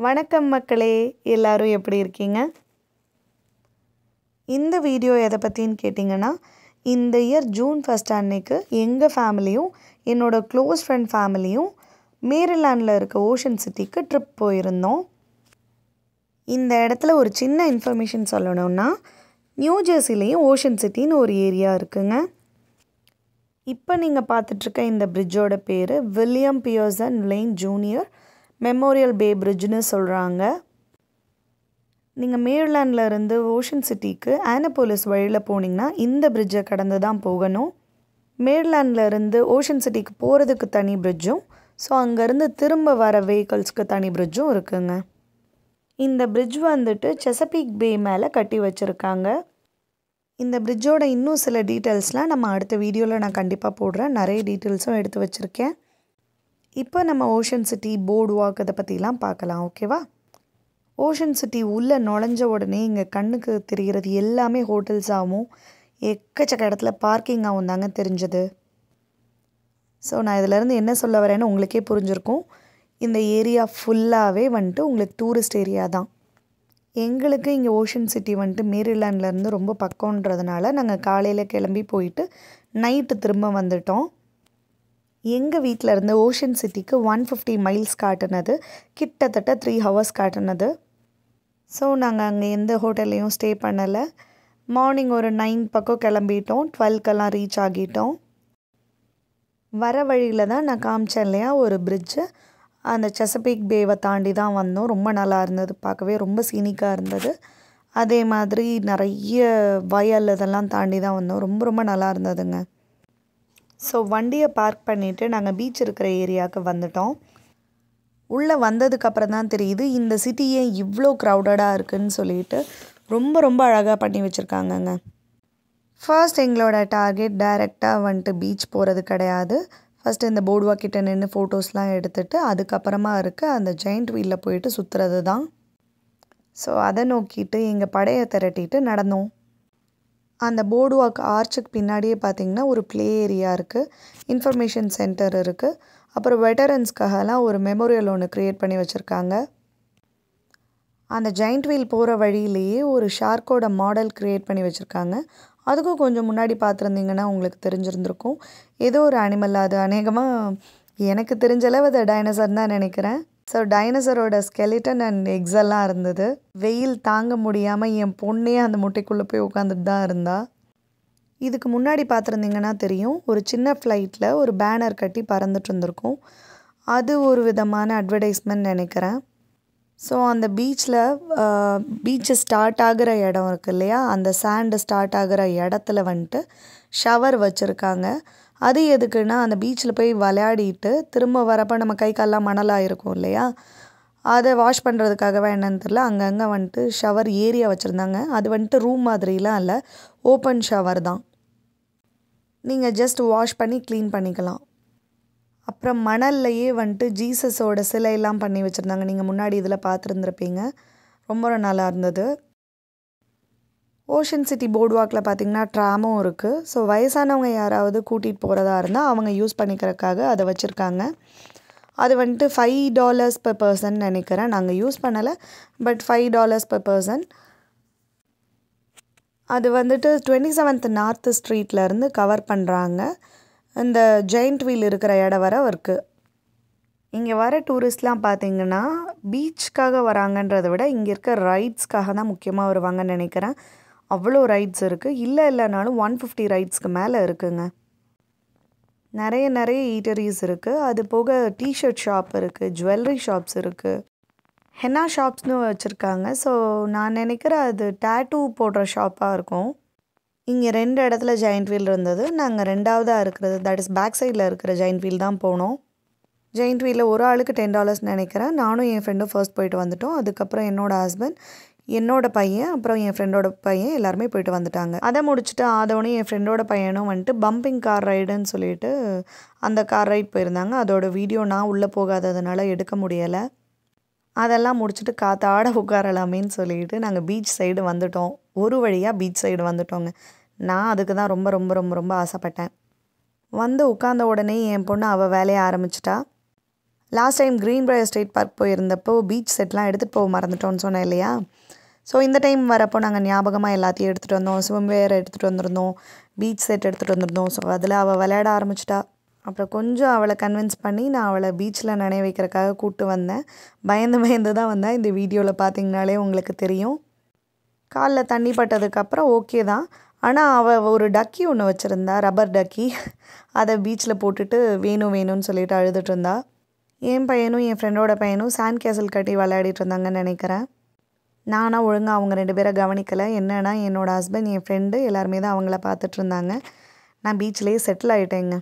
வணக்கம் மக்களே, எல்லாரும் எப்படி இருக்கீங்க? இந்த வீடியோ எதை பற்றின்னு கேட்டிங்கன்னா, இந்த இயர் ஜூன் 1 அன்னைக்கு எங்கள் ஃபேமிலியும் என்னோட க்ளோஸ் ஃப்ரெண்ட் ஃபேமிலியும் மேரிலாண்டில் இருக்க ஓஷன் சிட்டிக்கு ட்ரிப் போயிருந்தோம். இந்த இடத்துல ஒரு சின்ன இன்ஃபர்மேஷன் சொல்லணும்னா, நியூ ஜெர்சிலையும் ஓஷன் சிட்டின்னு ஒரு ஏரியா இருக்குங்க. இப்போ நீங்கள் பார்த்துட்ருக்க இந்த பிரிட்ஜோட பேர் William Pearson Lane junior memorial bay பிரிட்ஜ்னு சொல்கிறாங்க. நீங்கள் மேரிலாண்டில் இருந்து ஓஷன் சிட்டிக்கு ஆனபோலிஸ் வழியில் போனீங்கன்னா இந்த பிரிட்ஜை கடந்து தான் போகணும். மேரிலாண்டில் இருந்து ஓஷன் சிட்டிக்கு போகிறதுக்கு தனி பிரிட்ஜும், ஸோ அங்கேருந்து திரும்ப வர வெஹிக்கல்ஸ்க்கு தனி பிரிட்ஜும் இருக்குங்க. இந்த பிரிட்ஜ் வந்துட்டு செசபீக் பே மேலே கட்டி வச்சுருக்காங்க. இந்த பிரிட்ஜோட இன்னும் சில டீட்டெயில்ஸ்லாம் நம்ம அடுத்த வீடியோவில் நான் கண்டிப்பாக போடுறேன். நிறைய டீட்டெயில்ஸும் எடுத்து வச்சுருக்கேன். இப்போ நம்ம ஓஷன் சிட்டி போர்டு வாக் அதை பற்றிலாம் பார்க்கலாம், ஓகேவா? ஓஷன் சிட்டி உள்ளே நுழைஞ்ச உடனே இங்கே கண்ணுக்கு தெரிகிறது எல்லாமே ஹோட்டல்ஸாகவும் எக்கச்சக்க இடத்துல பார்க்கிங்காகவும் தாங்க தெரிஞ்சது. ஸோ நான் இதிலேருந்து என்ன சொல்ல வரேன்னு உங்களுக்கே புரிஞ்சிருக்கும். இந்த ஏரியா ஃபுல்லாகவே வந்துட்டு உங்களுக்கு டூரிஸ்ட் ஏரியா தான். எங்களுக்கு இங்கே ஓஷன் சிட்டி வந்துட்டு மேரிலாண்ட்லேருந்து ரொம்ப பக்கம்ன்றதுனால நாங்கள் காலையில் கிளம்பி போயிட்டு நைட்டு திரும்ப வந்துட்டோம். எங்கள் வீட்டில் இருந்து ஓஷன் சிட்டிக்கு 150 மைல்ஸ் காட்டுனது, கிட்டத்தட்ட 3 ஹவர்ஸ் காட்டுனது. ஸோ நாங்கள் அங்கே எந்த ஹோட்டல்லையும் ஸ்டே பண்ணலை. மார்னிங் ஒரு 9 பக்கம் கிளம்பிட்டோம். 12கெல்லாம் ரீச் ஆகிட்டோம். வர வழியில் தான் நான் காமிச்சேன் இல்லையா ஒரு பிரிட்ஜு, அந்த செசபீக் பேவை தாண்டி தான் வந்தோம். ரொம்ப நல்லா இருந்தது, பார்க்கவே ரொம்ப சீனிக்காக இருந்தது. அதே மாதிரி நிறைய வயல் இதெல்லாம் தாண்டி தான் வந்தோம். ரொம்ப ரொம்ப நல்லா இருந்ததுங்க. ஸோ வண்டியை பார்க் பண்ணிவிட்டு நாங்கள் பீச் இருக்கிற ஏரியாவுக்கு வந்துட்டோம். உள்ளே வந்ததுக்கப்புறம் தான் தெரியுது இந்த சிட்டியே இவ்வளோ க்ரௌடடாக இருக்குதுன்னு சொல்லிட்டு. ரொம்ப ரொம்ப அழகாக பண்ணி வச்சுருக்காங்கங்க. ஃபர்ஸ்ட் எங்களோட டார்கெட் டைரெக்டாக வந்துட்டு பீச் போகிறது கிடையாது. ஃபஸ்ட்டு இந்த போர்டு வாக் கிட்ட நின்று ஃபோட்டோஸ்லாம் எடுத்துகிட்டு அதுக்கப்புறமா இருக்க அந்த ஜெயிண்ட் வீலில் போயிட்டு சுற்றுறது தான். ஸோ அதை நோக்கிட்டு எங்கள் படையை திரட்டிட்டு நடந்தோம். அந்த போர்டு வாக் ஆர்ச்சுக்கு பின்னாடியே பார்த்திங்கன்னா ஒரு ப்ளே ஏரியா இருக்குது, இன்ஃபர்மேஷன் சென்டர் இருக்குது, அப்புறம் வெட்டரன்ஸ்க்காகலாம் ஒரு மெமோரியல் ஒன்று க்ரியேட் பண்ணி வச்சுருக்காங்க. அந்த ஜெயிண்ட் வீல் போகிற வழியிலேயே ஒரு ஷார்க்கோட மாடல் க்ரியேட் பண்ணி வச்சுருக்காங்க. அதுக்கும் கொஞ்சம் முன்னாடி பார்த்துருந்தீங்கன்னா உங்களுக்கு தெரிஞ்சிருந்திருக்கும். ஏதோ ஒரு அனிமல், அது அநேகமாக எனக்கு தெரிஞ்சளவு அது டைனோசர் தான் நினைக்கிறேன். ஸோ டைனோசரோட ஸ்கெலிட்டன் அண்ட் எக்ஸ் எல்லாம் இருந்தது. வெயில் தாங்க முடியாமல் என் பொண்ணே அந்த முட்டைக்குள்ளே போய் உட்காந்துட்டு தான் இருந்தா. இதுக்கு முன்னாடி பார்த்துருந்தீங்கன்னா தெரியும், ஒரு சின்ன ஃப்ளைட்டில் ஒரு பேனர் கட்டி பறந்துட்டு இருந்திருக்கும். அது ஒரு விதமான அட்வர்டைஸ்மெண்ட் நினைக்கிறேன். ஸோ அந்த பீச்சு ஸ்டார்ட் ஆகிற இடம் இருக்குது இல்லையா, அந்த சாண்டு ஸ்டார்ட் ஆகிற இடத்துல வந்துட்டு ஷவர் வச்சுருக்காங்க. அது எதுக்குன்னா அந்த பீச்சில் போய் விளையாடிட்டு திரும்ப வரப்போ நம்ம கை காலெலாம் மணலாக இருக்கும் இல்லையா, அதை வாஷ் பண்ணுறதுக்காகவே என்னன்னு தெரியல, அங்கங்கே வந்துட்டு ஷவர் ஏரியா வச்சுருந்தாங்க. அது வந்துட்டு ரூம் மாதிரிலாம் இல்லை, ஓப்பன் ஷவர் தான். நீங்கள் ஜஸ்ட் வாஷ் பண்ணி க்ளீன் பண்ணிக்கலாம். அப்புறம் மணல்லையே வந்துட்டு ஜீசஸோட சிலையெல்லாம் பண்ணி வச்சுருந்தாங்க. நீங்கள் முன்னாடி இதில் பார்த்துருந்துருப்பீங்க. ரொம்ப நல்லா இருந்தது. ஓஷன் சிட்டி போர்டு வாக்கில் பார்த்திங்கன்னா ட்ராமும் இருக்குது. ஸோ வயசானவங்க யாராவது கூட்டிகிட்டு போகிறதா இருந்தால் அவங்க யூஸ் பண்ணிக்கிறதுக்காக அதை வச்சுருக்காங்க. அது வந்துட்டு $5 per person நினைக்கிறேன். நாங்கள் யூஸ் பண்ணலை, பட் $5 per person. அது வந்துட்டு 27th நார்த் ஸ்ட்ரீட்லேருந்து கவர் பண்ணுறாங்க. இந்த ஜெயிண்ட் வீல் இருக்கிற இடம் வர இருக்குது. இங்கே வர டூரிஸ்ட்லாம் பார்த்திங்கன்னா பீச்சுக்காக வராங்கன்றதை விட இங்கே இருக்க ரைட்ஸ்க்காக தான் முக்கியமாக வருவாங்கன்னு நினைக்கிறேன். அவ்வளோ ரைட்ஸ் இருக்குது. இல்லைனாலும் 150 ரைட்ஸ்க்கு மேலே இருக்குங்க. நிறைய ஈட்டரிஸ் இருக்குது. அது போக டிஷர்ட் ஷாப் இருக்குது, ஜுவல்லரி ஷாப்ஸ் இருக்குது, ஹென்னா ஷாப்ஸ்னு வச்சுருக்காங்க. ஸோ நான் நினைக்கிறேன் அது டேட்டூ போடுற ஷாப்பாக இருக்கும். இங்கே 2 இடத்துல ஜெயிண்ட் வீல் இருந்தது. நாங்கள் 2ஆவதாக இருக்கிறது, தட் இஸ் பேக் சைடில் இருக்கிற ஜெயிண்ட் வீல் தான் போனோம். ஜெயிண்ட் வீலில் ஒரு ஆளுக்கு $10 நினைக்கிறேன். நானும் என் ஃப்ரெண்டும் ஃபர்ஸ்ட் போயிட்டு வந்துட்டோம். அதுக்கப்புறம் என்னோடய ஹஸ்பண்ட், என்னோடய பையன், அப்புறம் என் ஃப்ரெண்டோட பையன் எல்லாருமே போயிட்டு வந்துட்டாங்க. அதை முடிச்சுட்டு ஆதவனும் என் ஃப்ரெண்டோட பையனும் வந்துட்டு பம்பிங் கார் ரைடுன்னு சொல்லிட்டு அந்த கார் ரைட் போயிருந்தாங்க. அதோட வீடியோ நான் உள்ளே போகாததுனால எடுக்க முடியலை. அதெல்லாம் முடிச்சுட்டு காத்தாட உட்காரலாமேன்னு சொல்லிட்டு நாங்கள் பீச் சைடு வந்துட்டோம். ஒரு வழியாக பீச் சைடு வந்துட்டோங்க. நான் அதுக்கு தான் ரொம்ப ரொம்ப ரொம்ப ரொம்ப ஆசைப்பட்டேன். வந்து உட்காந்த உடனே என் பொண்ணு அவள் வேலையை ஆரம்பிச்சிட்டா. லாஸ்ட் டைம் க்ரீன்பிரையர் ஸ்டேட் பார்க் போயிருந்தப்போ பீச் செட்லாம் எடுத்துகிட்டு போக மறந்துட்டோன்னு சொன்னேன் இல்லையா? ஸோ இந்த டைம் வரப்போ நாங்கள் ஞாபகமாக எல்லாத்தையும் எடுத்துகிட்டு வந்தோம். ஸ்விம்வேர் எடுத்துகிட்டு வந்திருந்தோம், பீச் செட் எடுத்துகிட்டு வந்திருந்தோம். ஸோ அதில் அவள் விளையாட ஆரம்பிச்சிட்டா. அப்புறம் கொஞ்சம் அவளை கன்வின்ஸ் பண்ணி நான் அவளை பீச்சில் நனைய வைக்கிறக்காக கூப்பிட்டு வந்தேன். பயந்து தான் வந்தேன். இந்த வீடியோவில் பார்த்தீங்கனாலே உங்களுக்கு தெரியும். காலில் தண்ணி பட்டதுக்கப்புறம் ஓகே தான். ஆனால் அவள் ஒரு டக்கி ஒன்று வச்சுருந்தா, ரப்பர் டக்கி. அதை பீச்சில் போட்டுட்டு வேணும்னு சொல்லிட்டு அழுதுட்டு இருந்தா. என் பையனும் என் ஃப்ரெண்டோட பையனும் சாண்ட் கேசல் கட்டி விளையாடிட்டு இருந்தாங்கன்னு நினைக்கிறேன். நானாக ஒழுங்காக அவங்க 2 பேரை கவனிக்கலை. என்னென்னா என்னோடய ஹஸ்பண்ட், என் ஃப்ரெண்டு எல்லாருமே தான் அவங்கள பார்த்துட்டு இருந்தாங்க. நான் பீச்லேயே செட்டில் ஆகிட்டேங்க.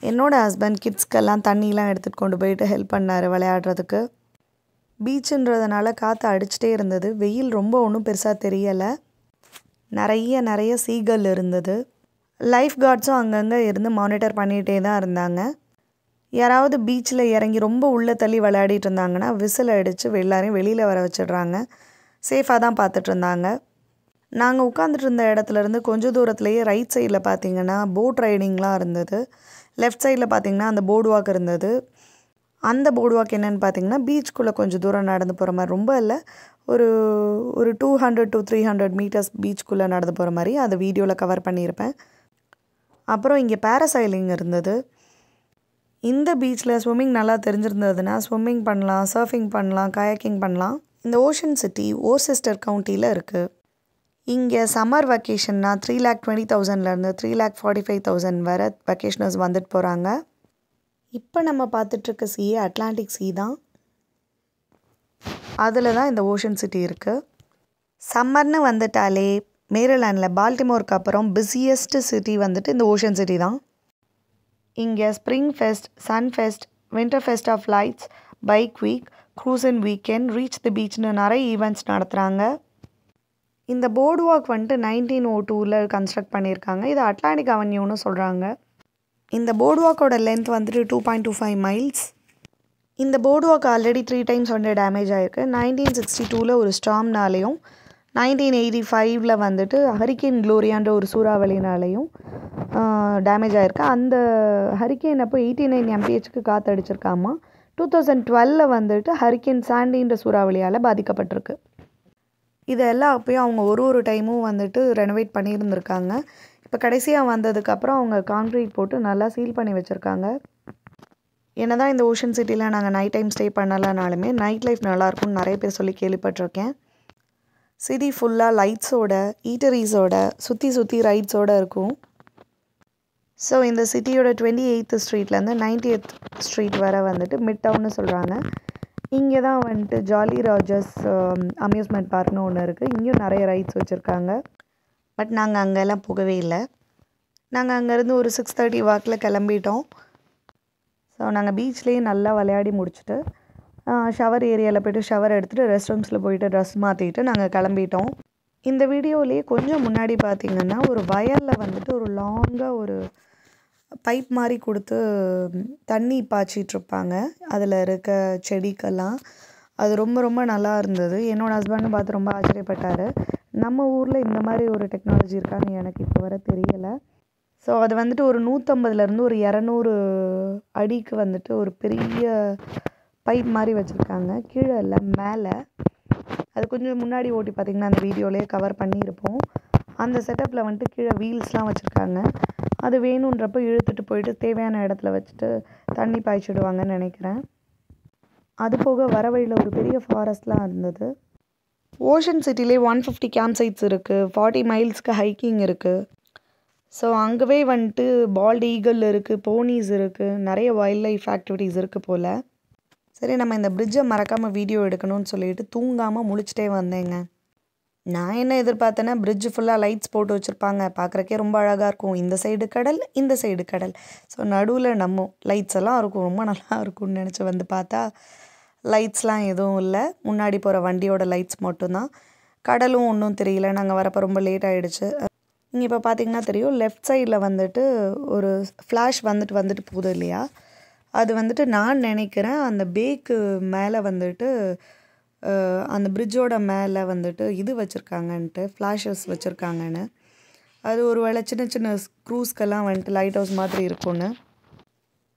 என்னோடய ஹஸ்பண்ட் கிட்ஸ்க்கெல்லாம் தண்ணிலாம் எடுத்துகிட்டு கொண்டு போயிட்டு ஹெல்ப் பண்ணார் விளையாடுறதுக்கு. பீச்சுன்றதுனால காற்று அடிச்சிட்டே இருந்தது. வெயில் ரொம்ப ஒன்றும் பெருசாக தெரியலை. நிறைய சீகல் இருந்தது. லைஃப் கார்ட்ஸும் அங்கங்கே இருந்து மானிட்டர் பண்ணிகிட்டே தான் இருந்தாங்க. யாராவது பீச்சில் இறங்கி ரொம்ப உள்ளே தள்ளி விளையாடிட்டு இருந்தாங்கன்னா விசில் அடித்து எல்லாரையும் வெளியில் வர வச்சிடுறாங்க. சேஃபாக தான் பார்த்துட்டு இருந்தாங்க. நாங்கள் உட்காந்துட்டு இருந்த இடத்துலேருந்து கொஞ்சம் தூரத்துலேயே ரைட் சைடில் பார்த்திங்கன்னா போட் ரைடிங்லாம் இருந்தது. லெஃப்ட் சைடில் பார்த்திங்கன்னா அந்த போர்டு வாக் இருந்தது. அந்த போர்டு வாக் என்னென்னு பார்த்திங்கன்னா பீச்சுக்குள்ளே கொஞ்சம் தூரம் நடந்து போகிற மாதிரி, ரொம்ப இல்லை, ஒரு 200 to 300 மீட்டர்ஸ் பீச்சுக்குள்ளே நடந்து போகிற மாதிரி அதை வீடியோவில் கவர் பண்ணியிருப்பேன். அப்புறம் இங்கே பேராசைலிங் இருந்தது. இந்த பீச்சில் ஸ்விம்மிங் நல்லா தெரிஞ்சிருந்ததுன்னா ஸ்விம்மிங் பண்ணலாம், சர்ஃபிங் பண்ணலாம், கயாக்கிங் பண்ணலாம். இந்த ஓஷன் சிட்டி ஓர்செஸ்டர் கவுண்டியில் இருக்குது. இங்கே சம்மர் வெக்கேஷன்னா 3,20,000லேருந்து 3,45,000 வரை வெக்கேஷனர்ஸ் வந்துட்டு போகிறாங்க. இப்போ நம்ம பார்த்துட்ருக்க சீயே அட்லாண்டிக் சீ தான். அதில் தான் இந்த ஓஷன் சிட்டி இருக்குது. சம்மர்னு வந்துட்டாலே மேரிலாண்டில் பால்டிமோருக்கு அப்புறம் பிஸியஸ்ட் சிட்டி வந்துட்டு இந்த ஓஷன் சிட்டி தான். இங்கே spring fest, sun fest, winter fest of lights, bike week, cruise and weekend, reach the பீச்னு நிறைய ஈவெண்ட்ஸ் நடத்துகிறாங்க. இந்த போர்டு வாக் வந்துட்டு 1902 கன்ஸ்ட்ரக்ட் பண்ணியிருக்காங்க. இது அட்லாண்டிக் அவென்யூன்னு சொல்கிறாங்க. இந்த போர்டு வாக்கோட லென்த் வந்துட்டு 2.25 மைல்ஸ். இந்த போர்டு வாக் ஆல்ரெடி 3 times வந்து டேமேஜ் ஆகிருக்கு. 1962 ஒரு ஸ்டார்ம்னாலேயும் 1985 வந்துட்டு ஹரிக்கேன் க்ளோரியான்ற ஒரு சூறாவளினாலையும் டேமேஜ் ஆகிருக்கு. அந்த ஹரிக்கேன் அப்போ 89 mph காற்று அடிச்சிருக்காமா. 2012 வந்துட்டு ஹரிக்கேன் சாண்டின்ற சூறாவளியால் பாதிக்கப்பட்டிருக்கு. இதெல்லாம் அப்போயும் அவங்க ஒரு டைமும் வந்துட்டு ரெனோவேட் பண்ணியிருந்துருக்காங்க. இப்போ கடைசியாக வந்ததுக்கப்புறம் அவங்க கான்க்ரீட் போட்டு நல்லா சீல் பண்ணி வச்சுருக்காங்க. என்ன தான் இந்த ஓஷன் சிட்டியில் நாங்கள் நைட் டைம் ஸ்டே பண்ணலனாலுமே நைட் லைஃப் நல்லாயிருக்கும்னு நிறைய பேர் சொல்லி கேள்விப்பட்டிருக்கேன். சிட்டி ஃபுல்லாக லைட்ஸோட, ஈட்டரிஸோட, சுற்றி ரைட்ஸோடு இருக்கும். ஸோ இந்த சிட்டியோட 28th ஸ்ட்ரீட்லேருந்து 90th ஸ்ட்ரீட் வரை வந்துட்டு மிட் டவுன்னு சொல்கிறாங்க. இங்கே தான் வந்துட்டு ஜாலி ராஜர்ஸ் அம்யூஸ்மெண்ட் பார்க்னு ஒன்று இருக்குது. இங்கேயும் நிறைய ரைட்ஸ் வச்சுருக்காங்க. பட் நாங்கள் அங்கெல்லாம் போகவே இல்லை. நாங்கள் அங்கேருந்து ஒரு 6:30 வாக்கில் கிளம்பிட்டோம். ஸோ நாங்கள் பீச்லேயே நல்லா விளையாடி முடிச்சுட்டு ஷவர் ஏரியாவில் போய்ட்டு ஷவர் எடுத்துகிட்டு ரெஸ்ட் ரூம்ஸில் போயிட்டு ட்ரெஸ் மாற்றிட்டு நாங்கள் கிளம்பிட்டோம். இந்த வீடியோலேயே கொஞ்சம் முன்னாடி பார்த்திங்கன்னா ஒரு வயலில் வந்துட்டு ஒரு லாங்காக ஒரு பைப் மாதிரி கொடுத்து தண்ணி பாய்ச்சிட்ருப்பாங்க. அதில் இருக்க செடிக்கெல்லாம் அது ரொம்ப நல்லா இருந்தது. என்னோடய ஹஸ்பண்டும் பார்த்து ரொம்ப ஆச்சரியப்பட்டார். நம்ம ஊரில் இந்த மாதிரி ஒரு டெக்னாலஜி இருக்கான்னு எனக்கு இப்போ வர தெரியலை. ஸோ அது வந்துட்டு ஒரு 150லேருந்து ஒரு 200 அடிக்கு வந்துட்டு ஒரு பெரிய பைப் மாதிரி வச்சுருக்காங்க. கீழே இல்லை, மேலே. அது கொஞ்சம் முன்னாடி ஓட்டி பார்த்திங்கன்னா அந்த வீடியோலேயே கவர் பண்ணியிருப்போம். அந்த செட்டப்பில் வந்துட்டு கீழே வீல்ஸ்லாம் வச்சுருக்காங்க. அது வேணுன்றப்போ இழுத்துட்டு போயிட்டு தேவையான இடத்துல வச்சுட்டு தண்ணி பாய்ச்சிடுவாங்கன்னு நினைக்கிறேன். அது போக வர வழியில் ஒரு பெரிய ஃபாரஸ்ட்லாம் இருந்தது. ஓஷன் சிட்டிலே 150 கேம்ப் சைட்ஸ் இருக்குது. 40 மைல்ஸ்க்கு ஹைக்கிங் இருக்குது. ஸோ அங்கேவே வந்துட்டு பால்ட் ஈகிள் இருக்குது, போனீஸ் இருக்குது, நிறைய வைல்ட் லைஃப் ஆக்டிவிட்டீஸ் இருக்குது போல். சரி, நம்ம இந்த பிரிட்ஜை மறக்காமல் வீடியோ எடுக்கணும்னு சொல்லிட்டு தூங்காமல் முழிச்சிட்டே வந்தேங்க. நான் என்ன எதிர்பார்த்தேன்னா பிரிட்ஜ் ஃபுல்லாக லைட்ஸ் போட்டு வச்சுருப்பாங்க, பார்க்குறக்கே ரொம்ப அழகாக இருக்கும். இந்த சைடு கடல், இந்த சைடு கடல், ஸோ நடுவில் நம்ம லைட்ஸ் எல்லாம் இருக்கும், ரொம்ப நல்லா இருக்கும்னு நினச்சி வந்து பார்த்தா லைட்ஸ்லாம் எதுவும் இல்லை. முன்னாடி போகிற வண்டியோட லைட்ஸ் மட்டும்தான். கடலும் ஒன்றும் தெரியல. நாங்கள் வரப்போ ரொம்ப லேட் ஆகிடுச்சு. இங்கே இப்போ பார்த்திங்கன்னா தெரியும், லெஃப்ட் சைடில் வந்துட்டு ஒரு ஃப்ளாஷ் வந்துட்டு போகுது இல்லையா, அது வந்துட்டு நான் நினைக்கிறேன் அந்த பேக்கு மேலே வந்துட்டு அந்த பிரிட்ஜோட மேலே வந்துட்டு இது வச்சுருக்காங்கன்ட்டு, ஃப்ளாஷஸ் வச்சுருக்காங்கன்னு. அது ஒரு வேளை சின்ன ஸ்க்ரூஸ்க்கெல்லாம் வந்துட்டு லைட் ஹவுஸ் மாதிரி இருக்கும்னு.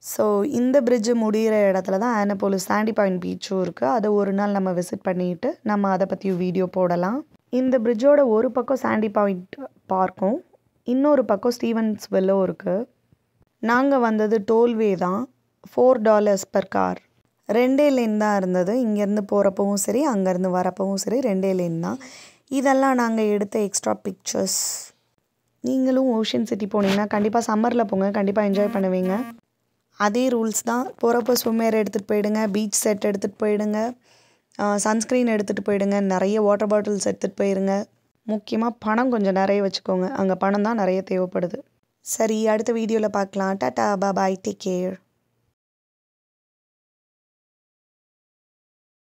ஸோ இந்த பிரிட்ஜு முடிகிற இடத்துல தான் ஆனபோலிஸ் சாண்டி பாயிண்ட் பீச்சும் இருக்குது. அதை ஒரு நாள் நம்ம விசிட் பண்ணிவிட்டு நம்ம அதை பற்றி வீடியோ போடலாம். இந்த பிரிட்ஜோட ஒரு பக்கம் சாண்டி பாயிண்ட் பார்க்கும், இன்னொரு பக்கம் ஸ்டீவன்ஸ்வில்லும் இருக்குது. நாங்கள் வந்தது டோல்வே தான், $4 பர் கார். 2 லேன் தான் இருந்தது. இங்கேருந்து போகிறப்பவும் சரி, அங்கேருந்து வரப்பவும் சரி 2 லேன் தான். இதெல்லாம் நாங்கள் எடுத்த எக்ஸ்ட்ரா பிக்சர்ஸ். நீங்களும் ஓஷன் சிட்டி போனீங்கன்னா கண்டிப்பாக சம்மரில் போங்க, கண்டிப்பாக என்ஜாய் பண்ணுவீங்க. அதே ரூல்ஸ் தான், போகிறப்போ ஸ்விம்வேர் எடுத்துகிட்டு போயிடுங்க, பீச் செட் எடுத்துகிட்டு போயிடுங்க, சன்ஸ்க்ரீன் எடுத்துகிட்டு போயிடுங்க, நிறைய வாட்டர் பாட்டில்ஸ் எடுத்துகிட்டு போயிடுங்க. முக்கியமாக பணம் கொஞ்சம் நிறைய வச்சுக்கோங்க, அங்கே பணம் தான் நிறைய தேவைப்படுது. சரி, அடுத்த வீடியோவில் பார்க்கலாம். டாட்டா, பாய், டேக் கேர்.